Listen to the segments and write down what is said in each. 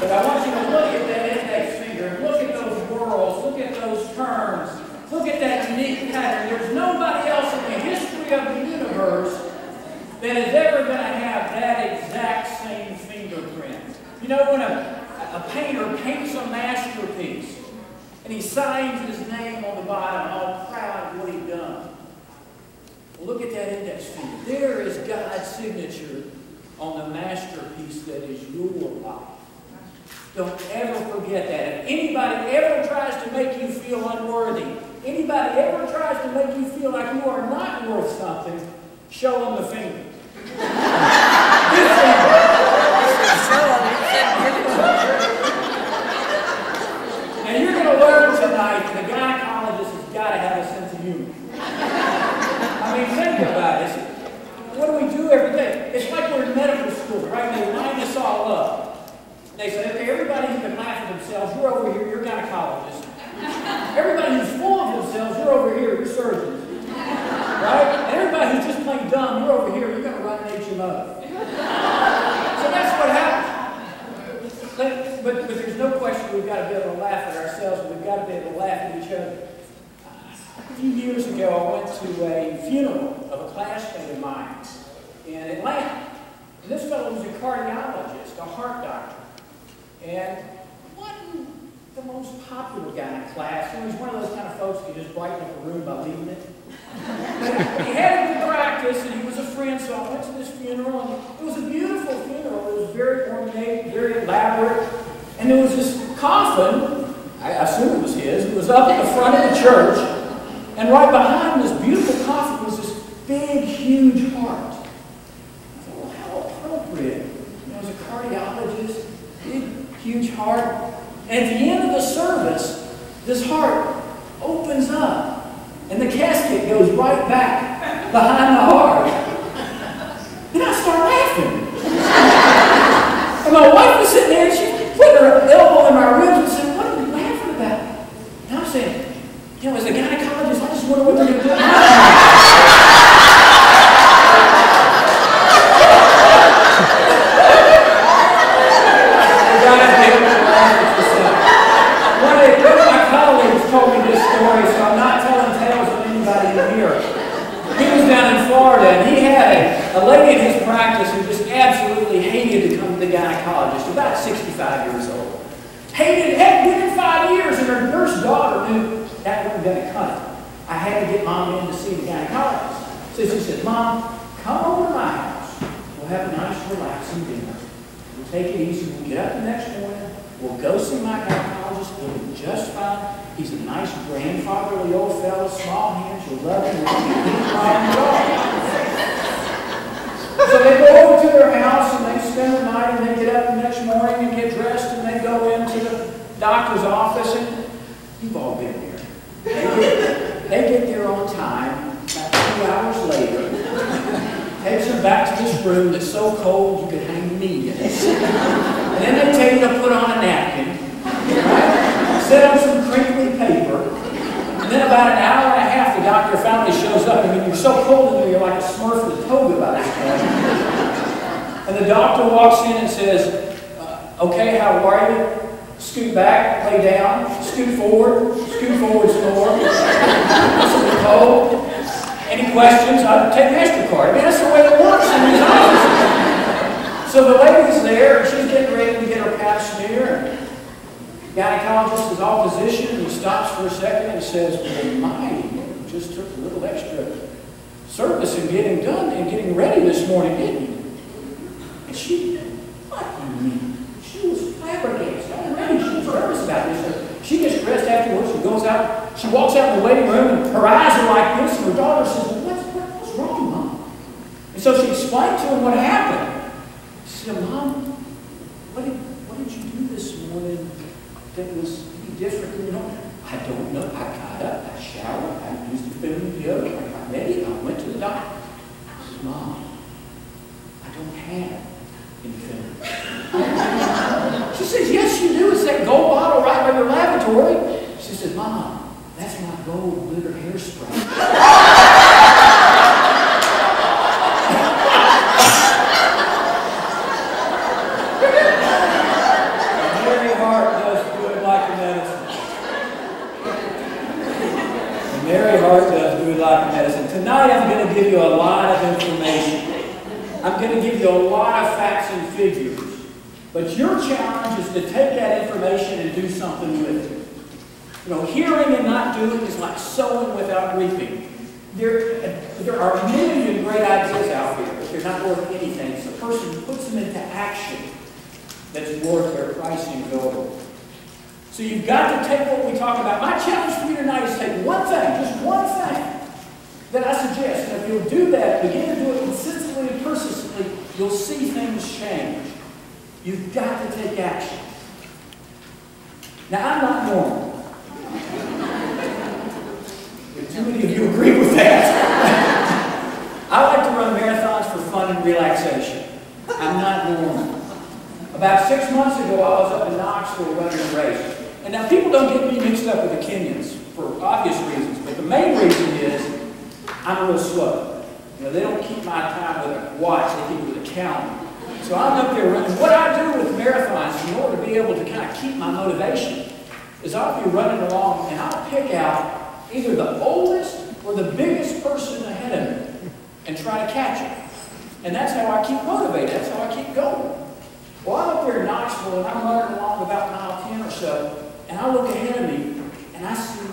But I want you to look at that index finger. Look at those whorls. Look at those turns. Look at that unique pattern. There's nobody else in the history of the universe that is ever going to have that exact same fingerprint. You know, when a painter paints a masterpiece and he signs his name on the bottom, all proud of what he's done. Well, look at that index finger. There is God's signature on the masterpiece that is your life. Don't ever forget that. If anybody ever tries to make you feel unworthy, anybody ever tries to make you feel like you are not worth something, show them the finger. Now you're going to learn tonight that a gynecologist has got to have a sense of humor. I mean, think about it. What do we do every day? It's like we're in medical school, right? They line us all up. They say, okay, everybody who can laugh at themselves, you're over here, you're a gynecologist. Everybody who's full of themselves, you're over here, you're surgeons. Right? And everybody who's just plain dumb, you're over here, you're going to run an HMO. So that's what happens. But there's no question we've got to be able to laugh at ourselves, and we've got to be able to laugh at each other. A few years ago, I went to a funeral of a classmate of mine in Atlanta. And this fellow was a cardiologist, a heart doctor. And wasn't the most popular guy in class. He was one of those kind of folks who could just brighten up a room by leaving it. But he had a good practice, and he was a friend, so I went to this funeral, and it was a beautiful funeral. It was very ornate, very elaborate. And there was this coffin, I assume it was his, it was up at the front of the church, and right behind this beautiful coffin was this big, huge heart. I thought, well, how appropriate. You know, as a cardiologist, big, huge heart. And at the end of the service, this heart opens up, and the casket goes right back behind the heart. And I start laughing. And my wife was sitting there, and she put her elbow in my ribs and said, what are you laughing about? And I'm saying, you know, as a gynecologist, I just wonder what they're going to do. One of my colleagues told me this story, so I'm not telling tales of anybody in here. He was down in Florida, and he had a lady in his practice who just absolutely hated to come to the gynecologist, about 65 years old. Hated it, hadn't been in 5 years, and her nurse daughter knew that wasn't going to cut it. I had to get Mom in to see the gynecologist. So she said, Mom, come over to my house. We'll have a nice, relaxing dinner. We'll take it easy. We'll get up the next morning. We'll go see my gynecologist. He'll be just fine. He's a nice grandfatherly old fellow, small hands. You'll love him. So they go over to their house and they spend the night and they get up the next morning and get dressed and they go into the doctor's office, and you've all been there. They get there on time. About 2 hours later, takes them back to this room that's so cold you could hang meat in it. And then they tell you to put on a napkin, right? Set on some crinkly paper, and then about an hour and a half the doctor finally shows up. I mean, you're so cold in there, you're like a Smurf with a toga by this point. And the doctor walks in and says, okay, how are you? Scoot back, lay down, scoot forward some more. Listen to the cold. Any questions? I'll take MasterCard. I mean, that's the way it works in these offices. So the lady's there, and she's getting ready to get her pap smear. And the gynecologist is all positioned, and he stops for a second and says, well, my, you just took a little extra service in getting done and getting ready this morning, didn't you? And she, what do you mean? She was flabbergasted already. She was nervous about this. So she gets dressed afterwards. She goes out. She walks out in the waiting room, and her eyes are like this. And her daughter says, well, what's wrong, Mom? And so she explained to him what happened. She said, Mom, what did you do this morning that was different than normal? I don't know. I got up, I showered, I used the feminine deodorant, I got ready, I went to the doctor. I said, Mom, I don't have anything. She says, yes, you do. It's that gold bottle right by your lavatory. She says, Mom, that's my gold glitter hairspray. do a lot of medicine. Tonight I'm going to give you a lot of information. I'm going to give you a lot of facts and figures. But your challenge is to take that information and do something with it. You know, hearing and not doing is like sowing without reaping. There are a million great ideas out there, but they're not worth anything. It's the person who puts them into action that's worth their price in gold. So you've got to take what we talk about. My challenge for you tonight is take one thing, just one thing, that I suggest. And if you'll do that, begin to do it consistently and persistently, you'll see things change. You've got to take action. Now, I'm not normal. Too many of you agree with that. I like to run marathons for fun and relaxation. I'm not normal. About 6 months ago, I was up in Knoxville running a race. And now people don't get me mixed up with the Kenyans for obvious reasons, but the main reason is I'm real slow. You know, they don't keep my time with a watch, they keep it with a calendar. So I'm up there running. What I do with marathons in order to be able to kind of keep my motivation is I'll be running along and I'll pick out either the oldest or the biggest person ahead of me and try to catch him. And that's how I keep motivated. That's how I keep going. Well, I'm up there in Knoxville and I'm running along about mile 10 or so, and I look ahead of me and I see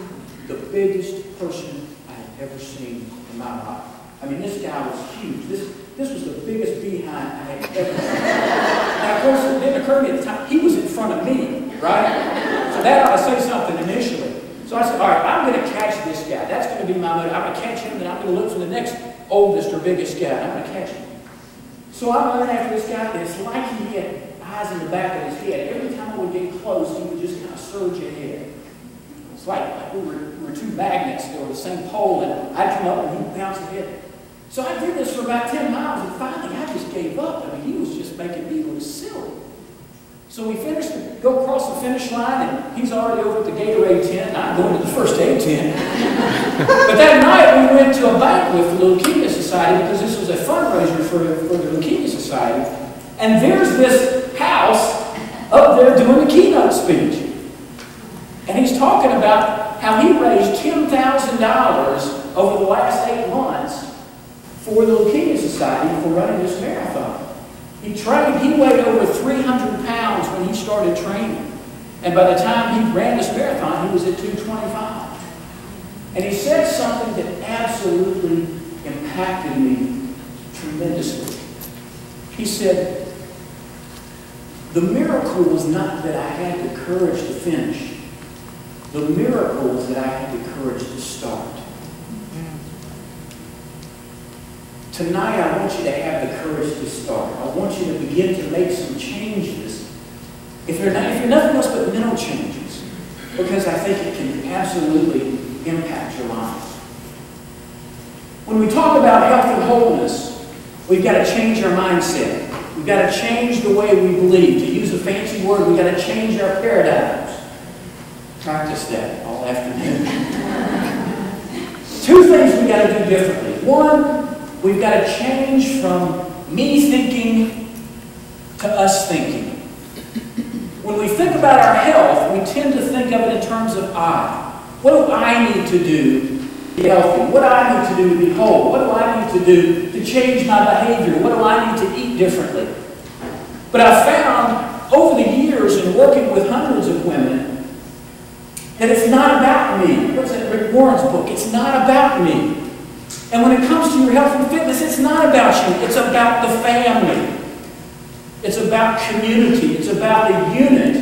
the biggest person I have ever seen in my life. I mean, this guy was huge. This was the biggest behind I had ever seen. Now, of course, it didn't occur to me at the time, he was in front of me, right? So that ought to say something initially. So I said, all right, I'm going to catch this guy. That's going to be my motive. I'm going to catch him, then I'm going to look for the next oldest or biggest guy. I'm going to catch him. So I'm running after this guy, and it's like he had eyes in the back of his head. Every time I would get close, he would just kind of surge ahead. It's like we were two magnets. They were the same pole, and I'd come up and he'd bounce ahead. So I did this for about 10 miles, and finally I just gave up. I mean, he was just making me look silly. So we go across the finish line, and he's already over at the Gatorade tent, and I'm going to the first aid tent. But that night we went to a banquet for the Leukemia Society because this was a fundraiser for the Leukemia Society. And there's this house up there doing the keynote speech. And he's talking about how he raised $10,000 over the last 8 months for the Leukemia Society for running this marathon. He weighed over 300 pounds when he started training. And by the time he ran this marathon, he was at 225. And he said something that absolutely impacted me tremendously. He said, the miracle was not that I had the courage to finish. The miracle was that I had the courage to start. Tonight, I want you to have the courage to start. I want you to begin to make some changes. If you're nothing else but mental changes, because I think it can absolutely impact your life. When we talk about health and wholeness, we've got to change our mindset. We've got to change the way we believe. To use a fancy word, we've got to change our paradigms. Practice that all afternoon. Two things we've got to do differently. One, we've got to change from me thinking to us thinking. When we think about our health, we tend to think of it in terms of I. What do I need to do to be healthy? What do I need to do to be whole? What do I need to do to change my behavior? What do I need to eat differently? But I've found over the years in working with hundreds of women that it's not about me. What's that Rick Warren's book? It's not about me. And when it comes to your health and fitness, it's not about you. It's about the family. It's about community. It's about a unit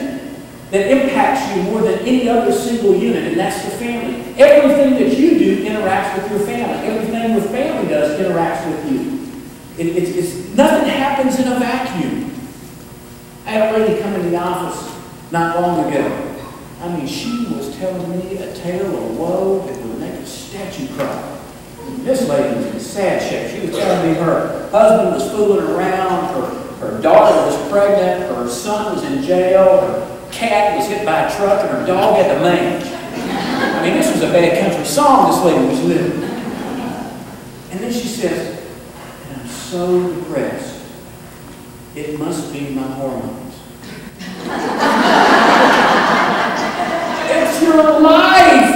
that impacts you more than any other single unit, and that's the family. Everything that you do interacts with your family. Everything your family does interacts with you. Nothing happens in a vacuum. I had a lady come into the office not long ago. I mean, she was telling me a tale of woe that would make a statue cry. This lady was in sad shape. She was telling me her husband was fooling around, her daughter was pregnant, her son was in jail, her cat was hit by a truck, and her dog had the mange. I mean, this was a bad country song this lady was living. And then she says, and I'm so depressed. It must be my hormones. It's your life.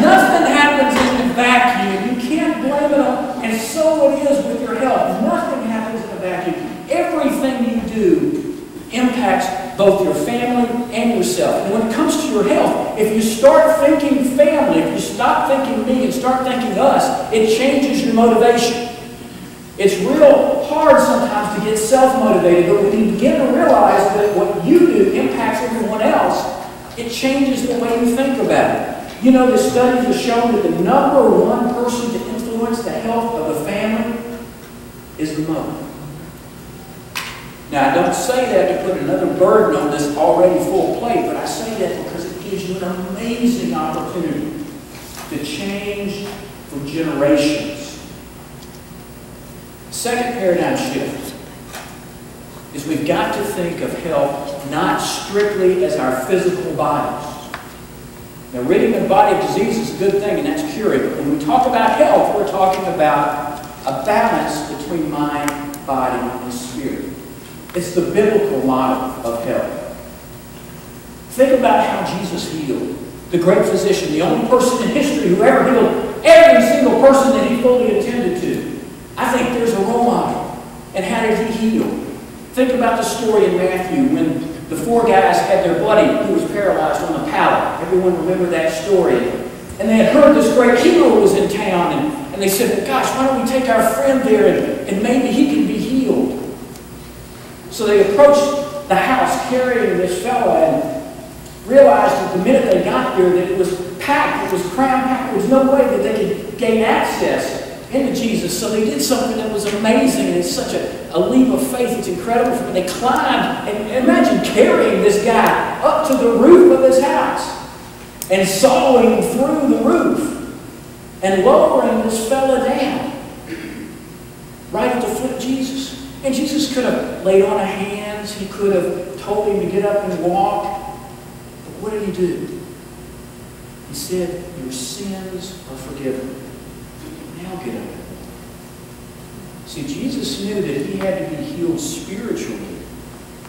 Nothing happens in the vacuum. both your family and yourself. And when it comes to your health, if you start thinking family, if you stop thinking me and start thinking us, it changes your motivation. It's real hard sometimes to get self-motivated, but when you begin to realize that what you do impacts everyone else, it changes the way you think about it. You know, the studies have shown that the number one person to influence the health of a family is the mother. Now, I don't say that to put another burden on this already full plate, but I say that because it gives you an amazing opportunity to change for generations. Second paradigm shift is we've got to think of health not strictly as our physical bodies. Now, ridding the body of disease is a good thing, and that's curing. But when we talk about health, we're talking about a balance between mind, body, and spirit. It's the biblical model of health. Think about how Jesus healed. The great physician, the only person in history who ever healed every single person that he fully attended to. I think there's a role model. And how did he heal? Think about the story in Matthew when the four guys had their buddy who was paralyzed on the pallet. Everyone remember that story. And they had heard this great healer was in town, and they said, well, gosh, why don't we take our friend there and maybe he can be healed. So they approached the house carrying this fella and realized that the minute they got there that it was packed, it was cram-packed. There was no way that they could gain access into Jesus. So they did something that was amazing, and it's such a leap of faith. It's incredible for them. They climbed, and imagine carrying this guy up to the roof of his house and sawing through the roof and lowering this fella down right at the foot of Jesus. And Jesus could have laid on hands. He could have told him to get up and walk. But what did he do? He said, your sins are forgiven. Now get up. See, Jesus knew that he had to be healed spiritually,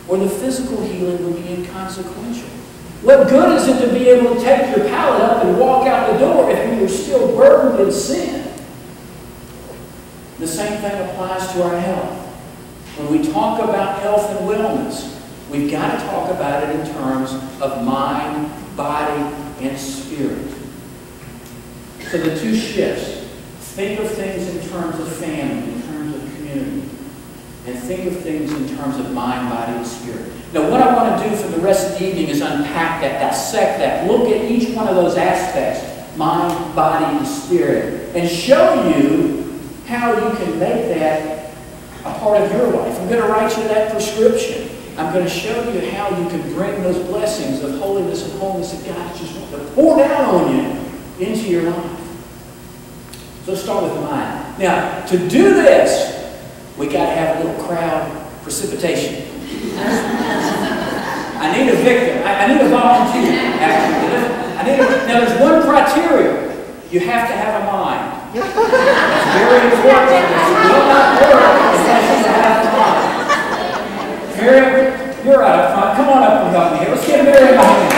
or the physical healing would be inconsequential. What good is it to be able to take your pallet up and walk out the door if you are still burdened in sin? The same thing applies to our health. When we talk about health and wellness, we've got to talk about it in terms of mind, body, and spirit. So the two shifts. Think of things in terms of family, in terms of community, and think of things in terms of mind, body, and spirit. Now, what I want to do for the rest of the evening is unpack that, dissect that, look at each one of those aspects, mind, body, and spirit, and show you how you can make that a part of your life. I'm going to write you that prescription. I'm going to show you how you can bring those blessings of holiness and wholeness that God just wants to pour down on you into your life. So let's start with the mind. Now, to do this, we got to have a little crowd precipitation. I need a victim. I need a volunteer, actually. Now, there's one criteria. You have to have a mind. That's very important. It will not work unless you have a mind. Mary, you're out up front. Come on up and help me here. Let's get Mary in my hand.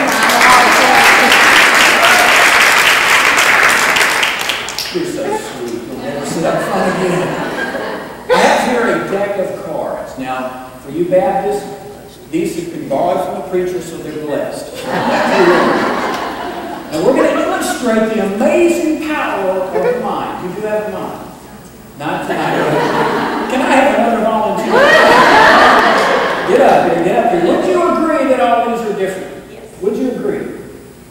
You're so sweet. You'll never sit up front again. I have here a deck of cards. Now, for you Baptists, these have been borrowed from the preacher, so they're blessed. And we're going to illustrate the amazing power of the mind. You do have a mind. Not tonight. Can I have another volunteer? Get up here, get up here. Would you agree that all these are different? Yes. Would you agree?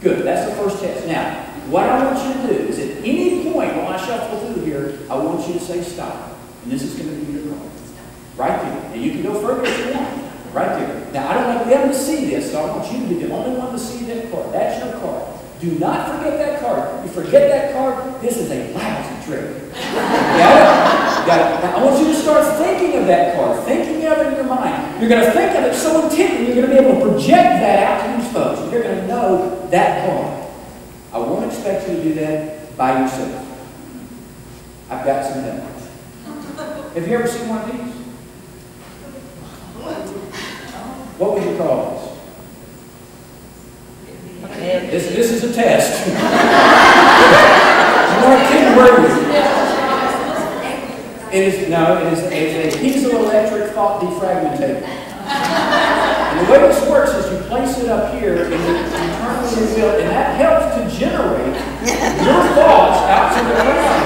Good. That's the first test. Now, what I want you to do is at any point while I shuffle through here, I want you to say stop. And this is going to be your call. Right there. And you can go further if you want. Right there. Now, I don't want them to see this, so I want you to be the only one to see that card. That's your card. Do not forget that card. If you forget that card, this is a lousy trick. Got it? Got it? Now, I want you to start thinking of that card. Thinking of it in your mind. You're going to think of it so intently, you're going to be able to project that out to these folks. You're going to know that card. I won't expect you to do that by yourself. I've got some help. Have you ever seen one of these? What would you call this? This is a test. I'm not kidding with you. It is a piezoelectric thought defragmentator. And the way this works is you place it up here and you turn the wheel, and that helps to generate your thoughts out to the ground.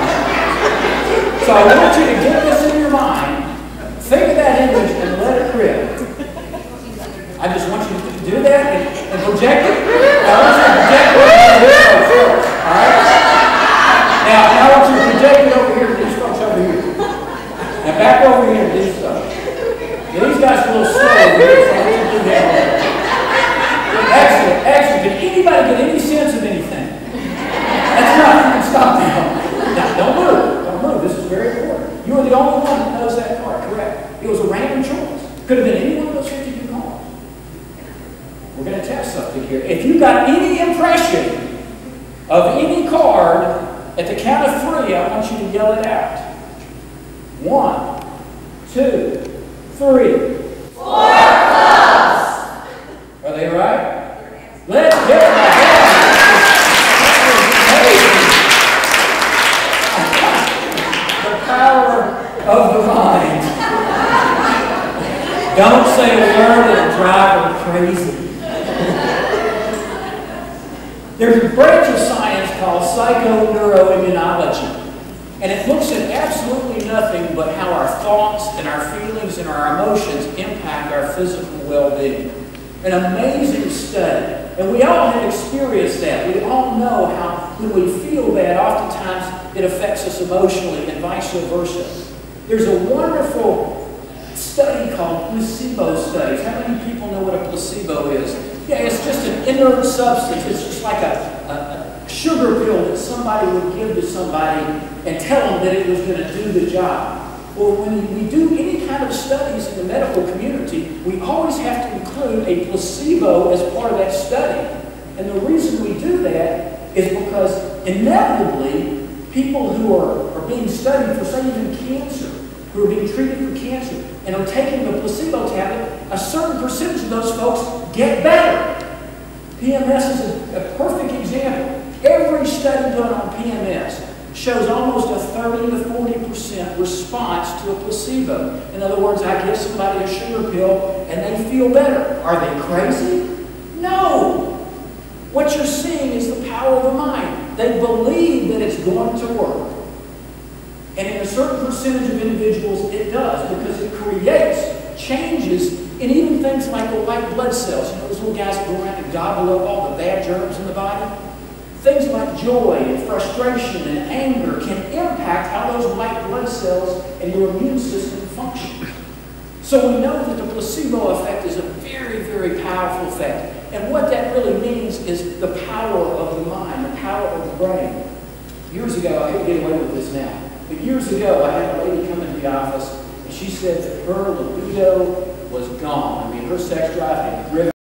So I want you to get this in your mind, think of that image, and let it rip. I just want you to do that and project it. I want you to project it over here first. All right? Now I want you to project it over here to these folks over here. Now back over here to these folks. Now, these guys are a little slow over here, so I want you to do that. Excellent, excellent. Did anybody get any sense of anything? That's enough. You can stop now. Now don't move. Don't move. This is very important. You are the only one that knows that part, correct? It was a random choice. Could have been any one of those 52 cars. We're going to test something here. If you got any impression of any card, at the count of 3, I want you to yell it out. 1, 2, 3. 4 clubs. Are they right? Let's get it. The power of the mind. Don't say a word that'll drive her crazy. There's a branch of science called psychoneuroimmunology, and it looks at absolutely nothing but how our thoughts and our feelings and our emotions impact our physical well-being. An amazing study, and we all have experienced that. We all know how when we feel bad, oftentimes it affects us emotionally and vice versa. There's a wonderful study called placebo studies. How many people know what a placebo is? Yeah, it's just an inert substance. It's just like a sugar pill that somebody would give to somebody and tell them that it was going to do the job. Well, when we do any kind of studies in the medical community, we always have to include a placebo as part of that study. And the reason we do that is because inevitably, people who are being studied for, say, even cancer, who are being treated for cancer, and are taking the placebo tablet, a certain percentage of those folks get better. PMS is a perfect example. Every study done on PMS shows almost a 30 to 40% response to a placebo. In other words, I give somebody a sugar pill and they feel better. Are they crazy? No. What you're seeing is the power of the mind. They believe that it's going to work. And in a certain percentage of individuals, it does, because it creates changes in even things like the white blood cells. You know, those little guys that go around and gobble up all the bad germs in the body? Things like joy and frustration and anger can impact how those white blood cells and your immune system function. So we know that the placebo effect is a very, very powerful effect. And what that really means is the power of the mind, the power of the brain. Years ago, I couldn't get away with this now, but years ago I had a lady come into the office and she said that her libido was gone. I mean, her sex drive had driven